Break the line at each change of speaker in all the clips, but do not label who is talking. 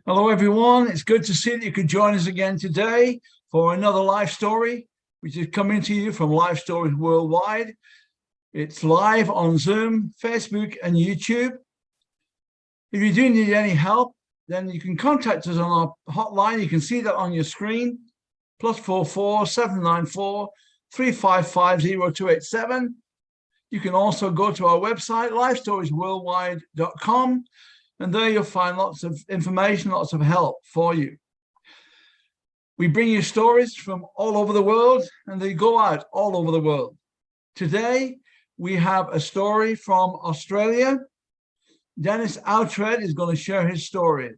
Hello, everyone. It's good to see that you could join us again today for another life story, which is coming to you from Lifestories Worldwide. It's live on Zoom, Facebook, and YouTube. If you do need any help, then you can contact us on our hotline. You can see that on your screen, +44 794 355 0287. You can also go to our website, lifestoriesworldwide.com, and there you'll find lots of information, lots of help for you. We bring you stories from all over the world, and they go out all over the world. Today, we have a story from Australia. Dennis Outred is going to share his story.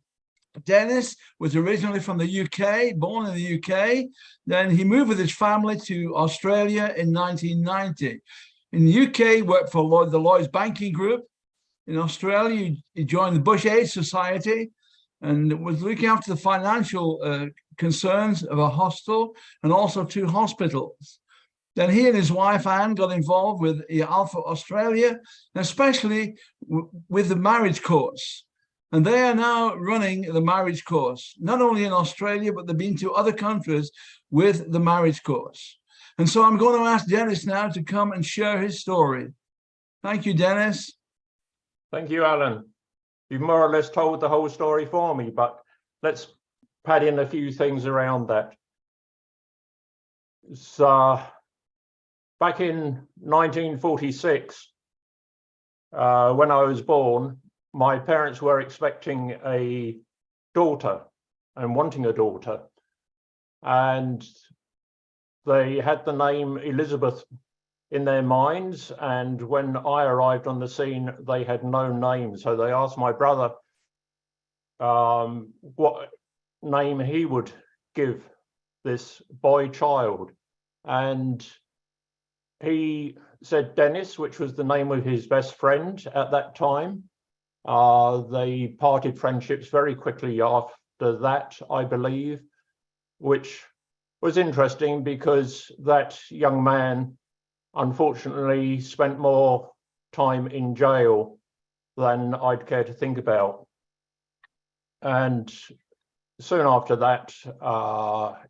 Dennis was originally from the UK, born in the UK. Then he moved with his family to Australia in 1990. In the UK, he worked for the Lloyds Bank Group. In Australia, he joined the Bush Aid Society and was looking after the financial concerns of a hostel and also 2 hospitals. Then he and his wife, Anne, got involved with Alpha Australia, especially with the marriage course. And they are now running the marriage course, not only in Australia, but they've been to other countries with the marriage course. And so I'm going to ask Dennis now to come and share his story. Thank you, Dennis.
Thank you, Alan. You've more or less told the whole story for me, but let's pad in a few things around that. So, back in 1946, when I was born, my parents were expecting a daughter and wanting a daughter. And they had the name Elizabeth in their minds, and when I arrived on the scene, they had no name. So they asked my brother what name he would give this boy child, and he said Dennis, which was the name of his best friend at that time. They parted friendships very quickly after that, I believe, which was interesting because that young man unfortunately spent more time in jail than I'd care to think about. And soon after that,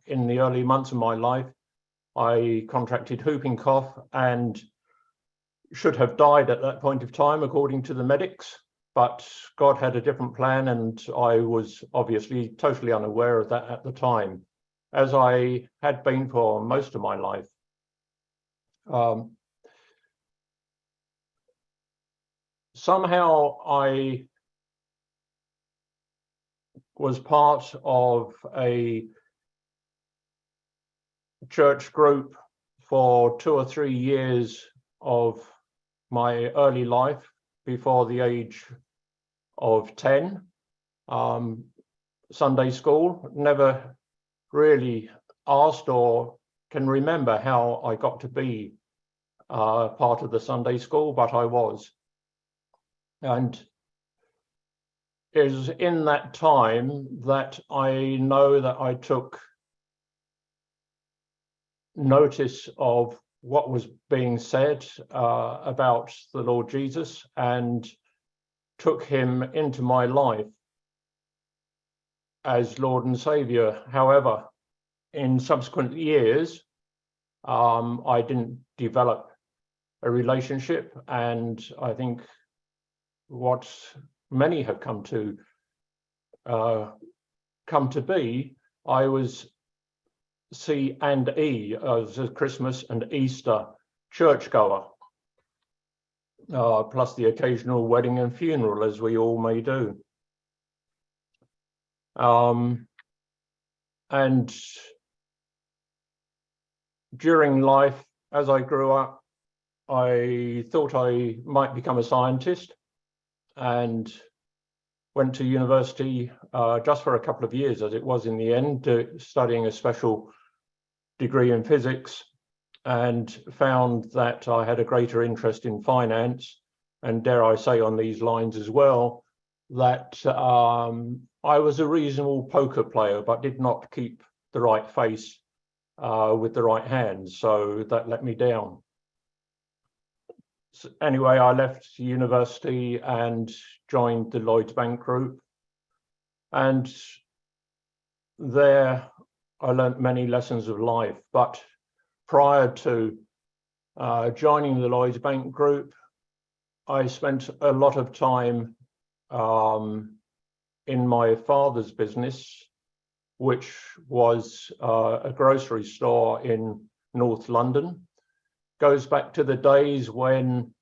in the early months of my life, I contracted whooping cough and should have died at that point of time, according to the medics. But God had a different plan, and I was obviously totally unaware of that at the time, as I had been for most of my life. Somehow I was part of a church group for 2 or 3 years of my early life before the age of 10. Sunday school, never really asked or can remember how I got to be part of the Sunday school, but I was. And it was in that time that I know that I took notice of what was being said about the Lord Jesus and took him into my life as Lord and Saviour. However, in subsequent years, I didn't develop a relationship, and I think what many have come to be, I was C and E as a Christmas and Easter churchgoer, plus the occasional wedding and funeral, as we all may do. And during life, as I grew up, I thought I might become a scientist and went to university just for a couple of years, as it was in the end, studying a special degree in physics, and found that I had a greater interest in finance, and dare I say on these lines as well, that I was a reasonable poker player, but did not keep the right face with the right hands, so that let me down. So anyway, I left university and joined the Lloyds Bank Group, And there I learnt many lessons of life. But prior to joining the Lloyds Bank Group, I spent a lot of time in my father's business, which was a grocery store in North London. Goes back to the days when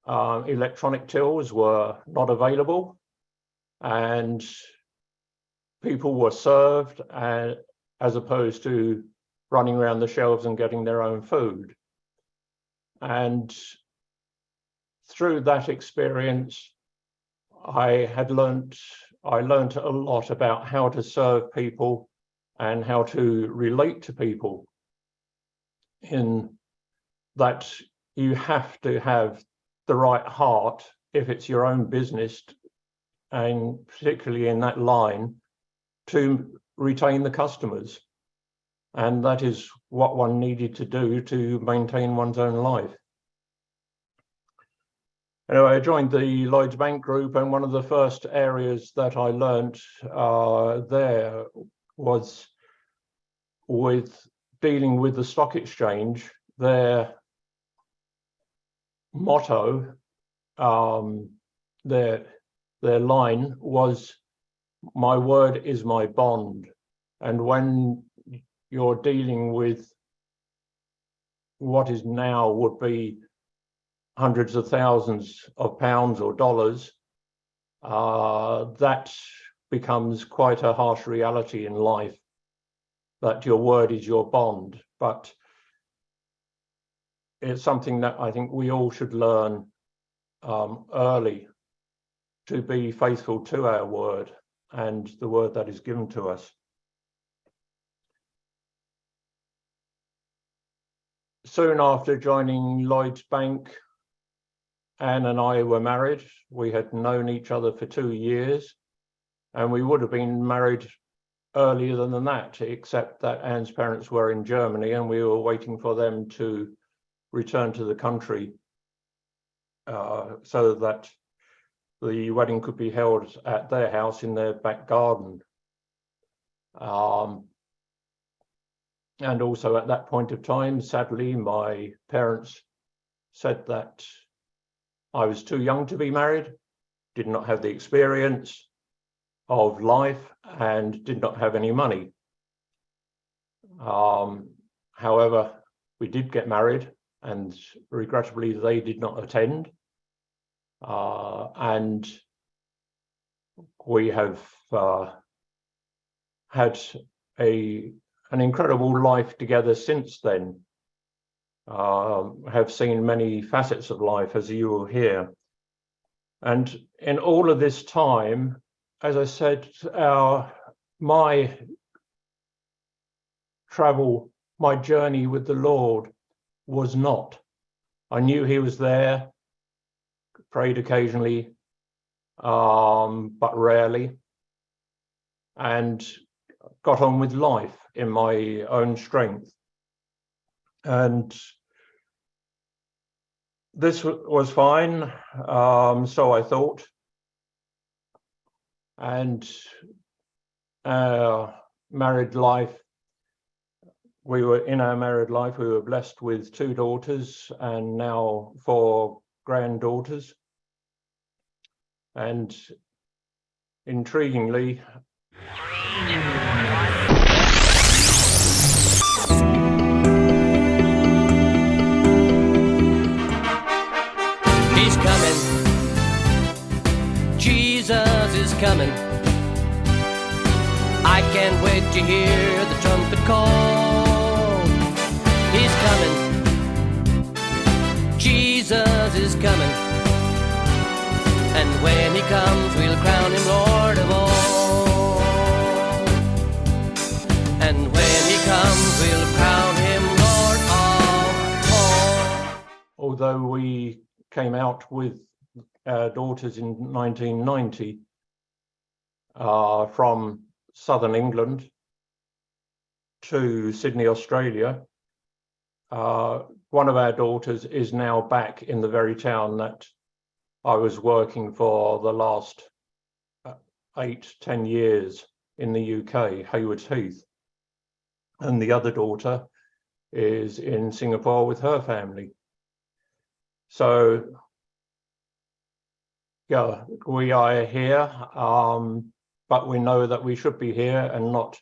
electronic tills were not available and people were served as opposed to running around the shelves and getting their own food. And through that experience, I learned a lot about how to serve people and how to relate to people, in that you have to have the right heart if it's your own business, and particularly in that line, to retain the customers. And that is what one needed to do to maintain one's own life. Anyway, I joined the Lloyds Bank Group, and one of the first areas that I learnt there was with dealing with the stock exchange. Their motto, their line was, "My word is my bond." And when you're dealing with what is now would be hundreds of thousands of pounds or dollars, that becomes quite a harsh reality in life, that your word is your bond. But it's something that I think we all should learn early, to be faithful to our word and the word that is given to us. Soon after joining Lloyds Bank, Anne and I were married. We had known each other for 2 years, and we would have been married earlier than that, except that Anne's parents were in Germany and we were waiting for them to return to the country so that the wedding could be held at their house in their back garden. And also at that point of time, sadly, my parents said that I was too young to be married, did not have the experience of life, and did not have any money. However, we did get married, and regrettably they did not attend. And we have had an incredible life together since then. Have seen many facets of life, as you will hear. And in all of this time, as I said, my travel, my journey with the Lord was not. I knew he was there, prayed occasionally, but rarely, and got on with life in my own strength. And this was fine, so I thought. And our married life, we were blessed with 2 daughters and now 4 granddaughters. And intriguingly,
He's coming, Jesus is coming. I can't wait to hear the trumpet call. He's coming, Jesus is coming. And when he comes, we'll crown him Lord of all. And when he comes, we'll crown him Lord of all.
Although we came out with our daughters in 1990 from southern England to Sydney, Australia, one of our daughters is now back in the very town that I was working for the last 8-10 years in the UK, Haywards Heath. And the other daughter is in Singapore with her family. So, yeah, we are here, but we know that we should be here and not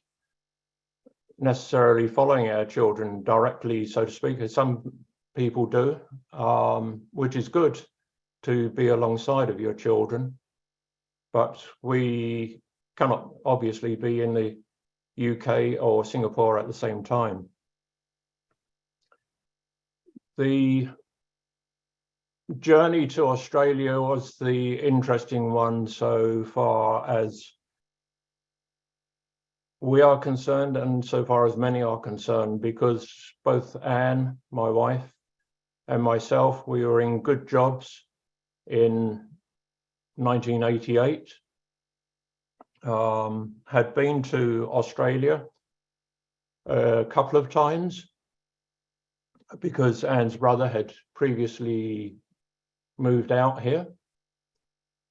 necessarily following our children directly, so to speak, as some people do, which is good to be alongside of your children. But we cannot obviously be in the UK or Singapore at the same time. The journey to Australia was the interesting one so far as we are concerned, and so far as many are concerned, because both Anne, my wife, and myself, we were in good jobs in 1988, had been to Australia a couple of times because Anne's brother had previously moved out here,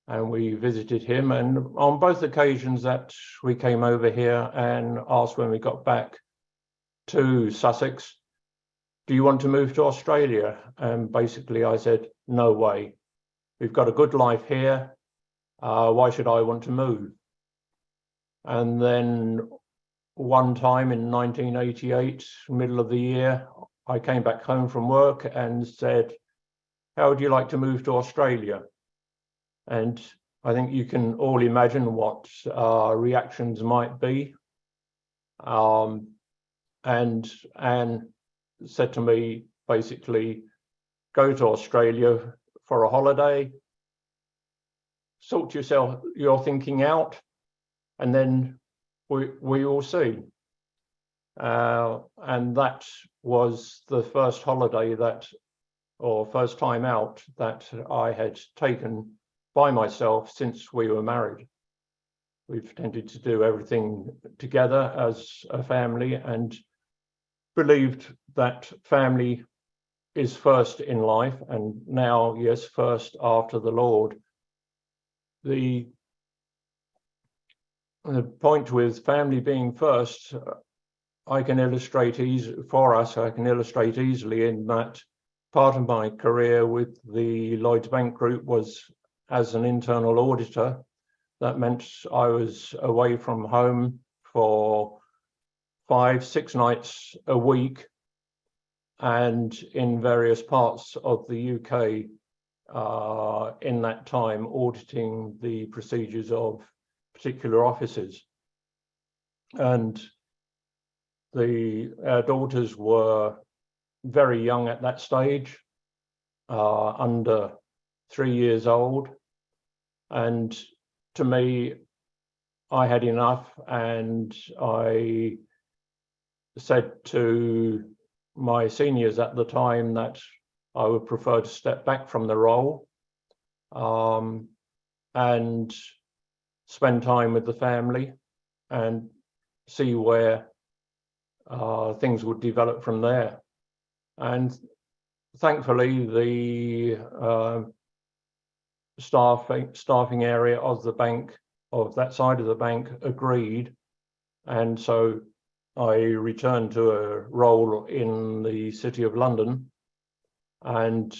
and we visited him. And on both occasions that we came over here and asked when we got back to Sussex, do you want to move to Australia? And basically I said, no way. We've got a good life here. Why should I want to move? And then one time in 1988, middle of the year, I came back home from work and said, how would you like to move to Australia? And I think you can all imagine what reactions might be. And Anne said to me, basically, go to Australia for a holiday, sort your thinking out, and then we will see. And that was the first holiday or first time out that I had taken by myself since we were married. We've tended to do everything together as a family and believed that family is first in life, and now, yes, first after the Lord. The point with family being first, I can illustrate easily in that part of my career with the Lloyds Bank Group was as an internal auditor. That meant I was away from home for 5-6 nights a week and in various parts of the UK in that time, auditing the procedures of particular offices. And our daughters were very young at that stage, under 3 years old. And to me, I had enough, and I said to my seniors at the time that I would prefer to step back from the role and spend time with the family and see where things would develop from there. And thankfully, the staffing area of the bank, of that side of the bank, agreed. And so I returned to a role in the City of London and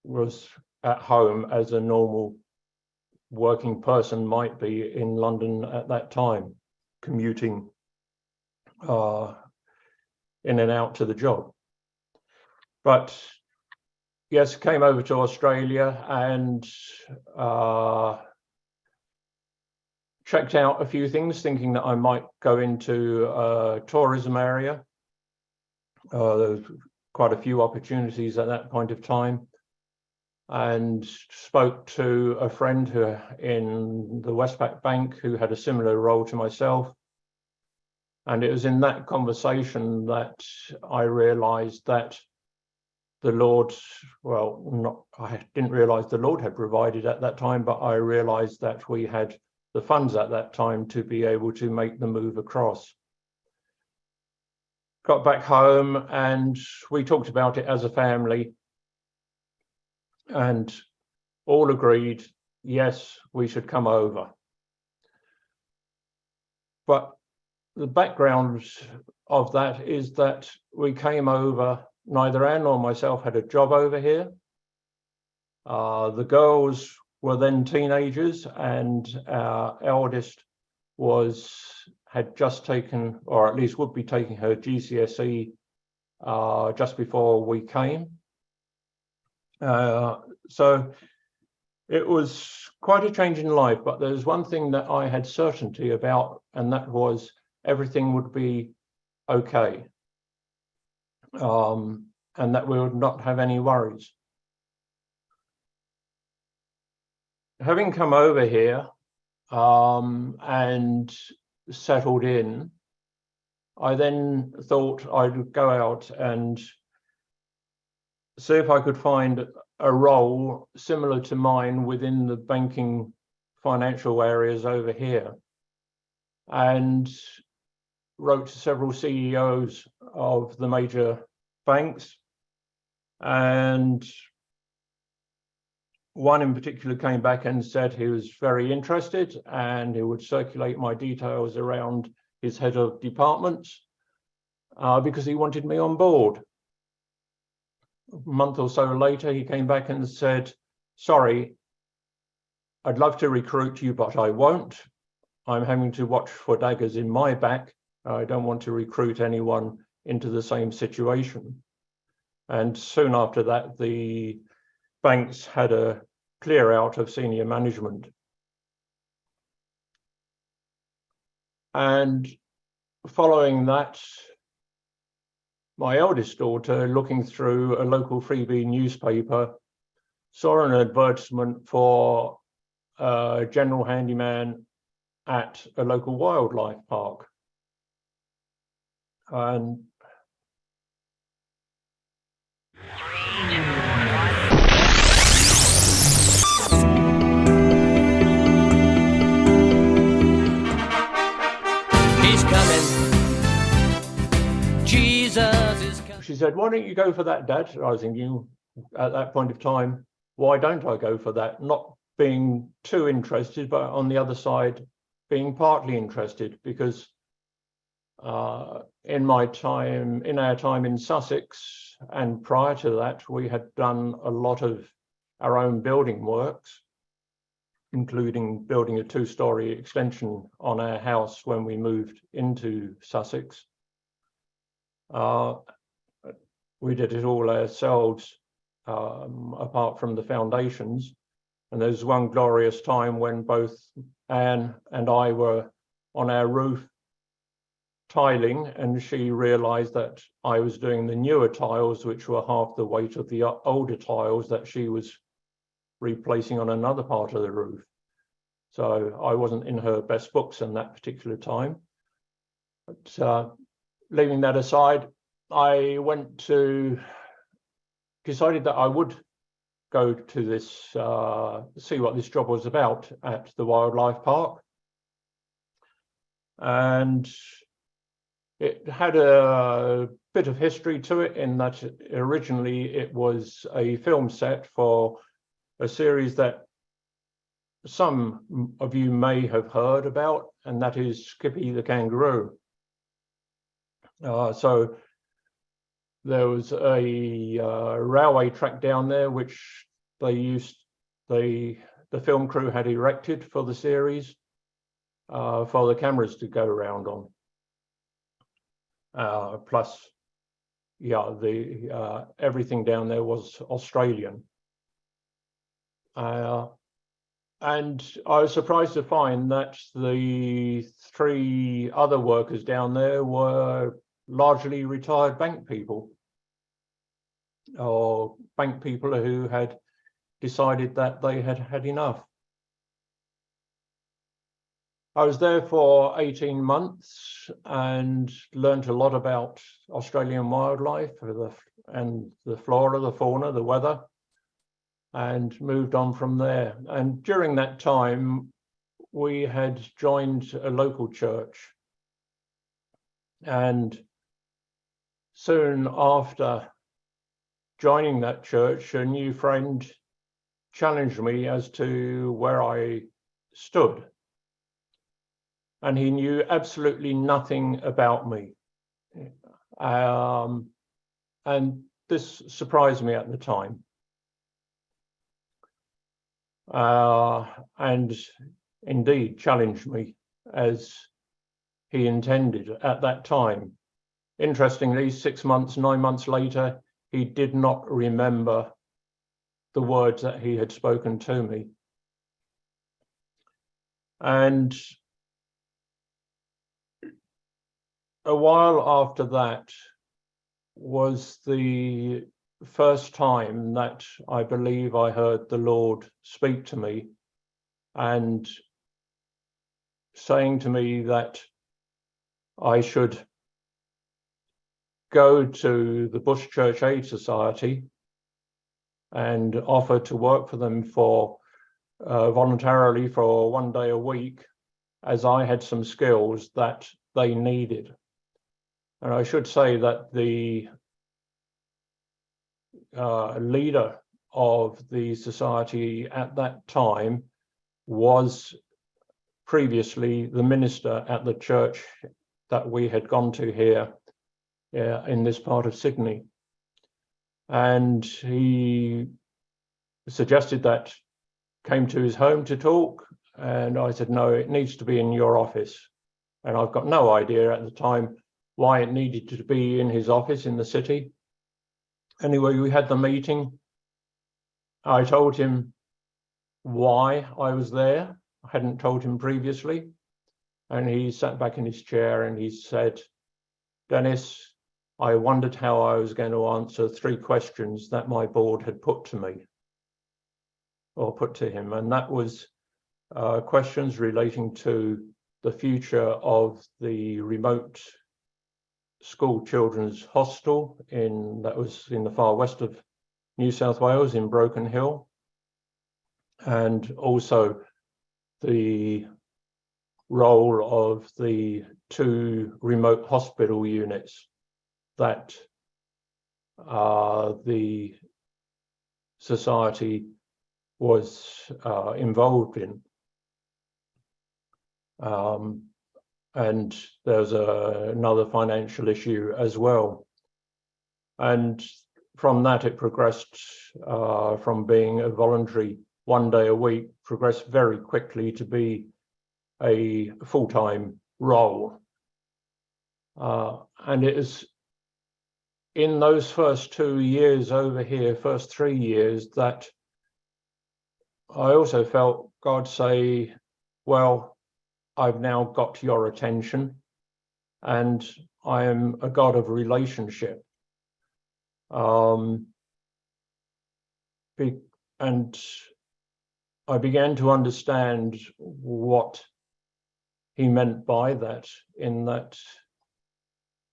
was at home as a normal working person might be in London at that time, commuting in and out to the job. But yes, came over to Australia and checked out a few things, thinking that I might go into a tourism area. There was quite a few opportunities at that point of time, and spoke to a friend who in the Westpac Bank who had a similar role to myself. And it was in that conversation that I realized that the Lord, I didn't realize the Lord had provided at that time, but I realized that we had the funds at that time to be able to make the move across. Got back home and we talked about it as a family and all agreed, yes, we should come over. But the background of that is that we came over, neither Anne nor myself had a job over here. The girls were then teenagers, and our eldest had just taken, or at least would be taking, her GCSE just before we came. So it was quite a change in life, but there's one thing that I had certainty about, and that was everything would be okay, and that we would not have any worries. Having come over here and settled in, I then thought I'd go out and see if I could find a role similar to mine within the banking financial areas over here, and wrote to several CEOs of the major banks, and one in particular came back and said he was very interested and he would circulate my details around his head of departments because he wanted me on board. A month or so later, he came back and said, sorry, I'd love to recruit you, but I won't. I'm having to watch for daggers in my back. I don't want to recruit anyone into the same situation. And soon after that, the banks had a clear out of senior management. And following that, my eldest daughter, looking through a local freebie newspaper, saw an advertisement for a general handyman at a local wildlife park. And
He's coming. Jesus is coming.
she said, why don't you go for that, Dad? I was thinking at that point of time, why don't I go for that? Not being too interested, but on the other side, being partly interested, because in our time in Sussex and prior to that, we had done a lot of our own building works, including building a 2-story extension on our house when we moved into Sussex. We did it all ourselves, apart from the foundations. And there was one glorious time when both Anne and I were on our roof tiling, and she realized that I was doing the newer tiles, which were half the weight of the older tiles that she was replacing on another part of the roof. So I wasn't in her best books in that particular time. But leaving that aside, I decided that I would go to this, see what this job was about at the wildlife park. And it had a bit of history to it, in that originally it was a film set for a series that some of you may have heard about, and that is Skippy the Kangaroo. So there was a railway track down there, which the film crew had erected for the series for the cameras to go around on. Plus, yeah, everything down there was Australian. And I was surprised to find that the 3 other workers down there were largely retired bank people, or bank people who had decided that they had had enough. I was there for 18 months and learned a lot about Australian wildlife and the flora, the fauna, the weather, and moved on from there. And during that time, we had joined a local church. And soon after joining that church, a new friend challenged me as to where I stood. and he knew absolutely nothing about me. And this surprised me at the time. And indeed challenged me, as he intended at that time. Interestingly, 6 months, 9 months later, he did not remember the words that he had spoken to me. And a while after that was the first time that I believe I heard the Lord speak to me and saying to me that I should go to the Bush Church Aid Society and offer to work for them for voluntarily for 1 day a week, as I had some skills that they needed. And I should say that the leader of the society at that time was previously the minister at the church that we had gone to here in this part of Sydney. And he suggested that came to his home to talk, and I said, no, it needs to be in your office. And I've got no idea at the time why it needed to be in his office in the city. Anyway, we had the meeting. I told him why I was there. I hadn't told him previously. And he sat back in his chair and he said, Dennis, I wondered how I was going to answer 3 questions that my board had put to me, or put to him. And that was questions relating to the future of the remote school children's hostel that was in the far west of New South Wales in Broken Hill, and also the role of the 2 remote hospital units that the society was involved in. And there's another financial issue as well. And from that, it progressed from being a voluntary 1 day a week, progressed very quickly to be a full-time role. And it is in those first 2 years over here, first 3 years, that I also felt God say, well, I've now got your attention, and I am a God of relationship. And I began to understand what he meant by that, in that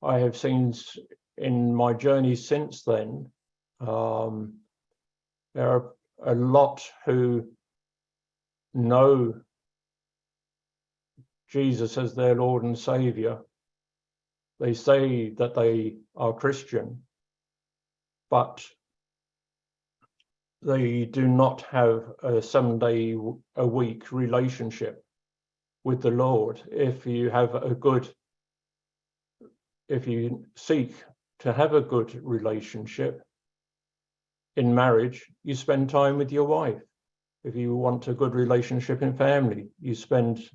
I have seen in my journey since then, there are a lot who know Jesus as their Lord and Savior. They say that they are Christian, but they do not have a 7 day a week relationship with the Lord. If you seek to have a good relationship in marriage, you spend time with your wife. If you want a good relationship in family, you spend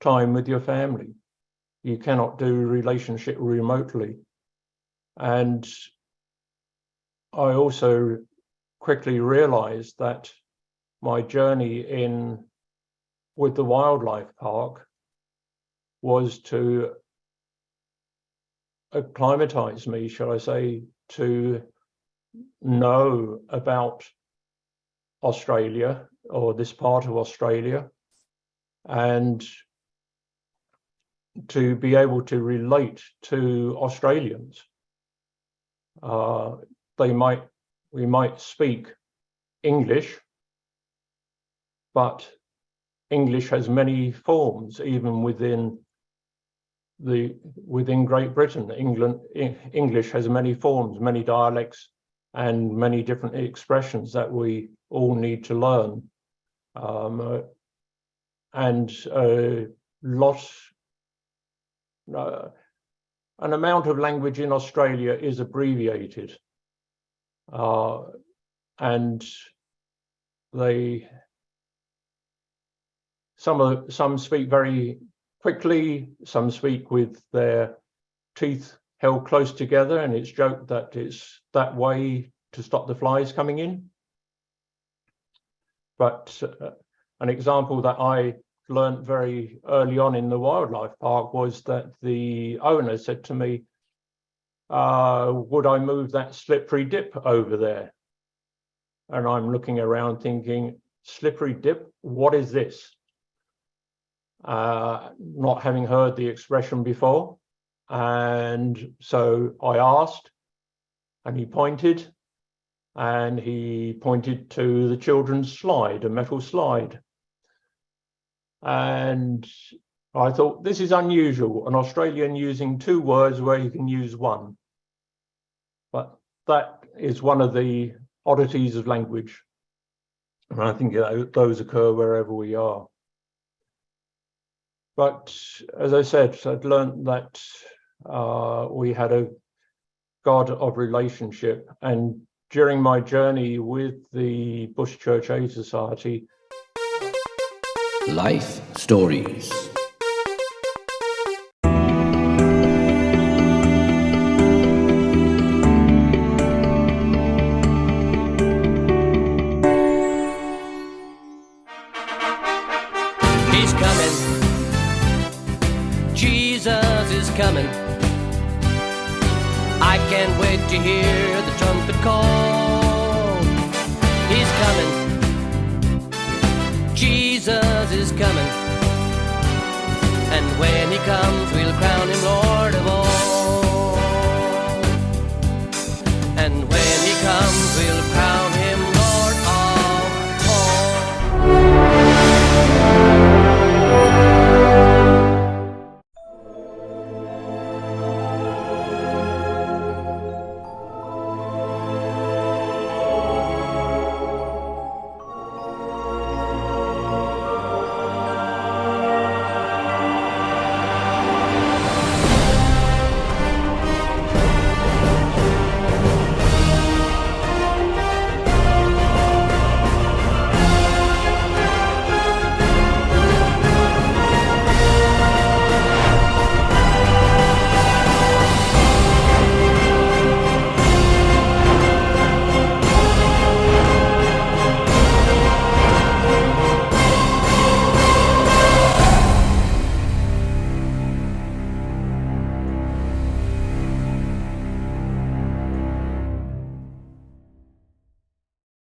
time with your family. You cannot do relationship remotely. And I also quickly realized that my journey with the wildlife park was to acclimatize me, shall I say, to know about Australia, or this part of Australia, and to be able to relate to Australians. We might speak English, but English has many forms, even within Great Britain. English has many forms, many dialects, and many different expressions that we all need to learn. And an amount of language in Australia is abbreviated, and some speak very quickly, some speak with their teeth held close together, and it's joked that it's that way to stop the flies coming in. But an example that I learned very early on in the wildlife park was that the owner said to me, would I move that slippery dip over there? And I'm looking around thinking, slippery dip, what is this? Not having heard the expression before. And so I asked, and he pointed to the children's slide, a metal slide. And I thought, this is unusual, an Australian using two words where you can use one. But that is one of the oddities of language. And I think those occur wherever we are. But as I said, I'd learned that we had a God of relationship. And during my journey with the Bush Church Aid Society,
Life Stories. He's coming. Jesus is coming. I can't wait to hear the trumpet call. He's coming. Jesus is coming, and when he comes, we'll crown him Lord of all. And when he comes, we'll crown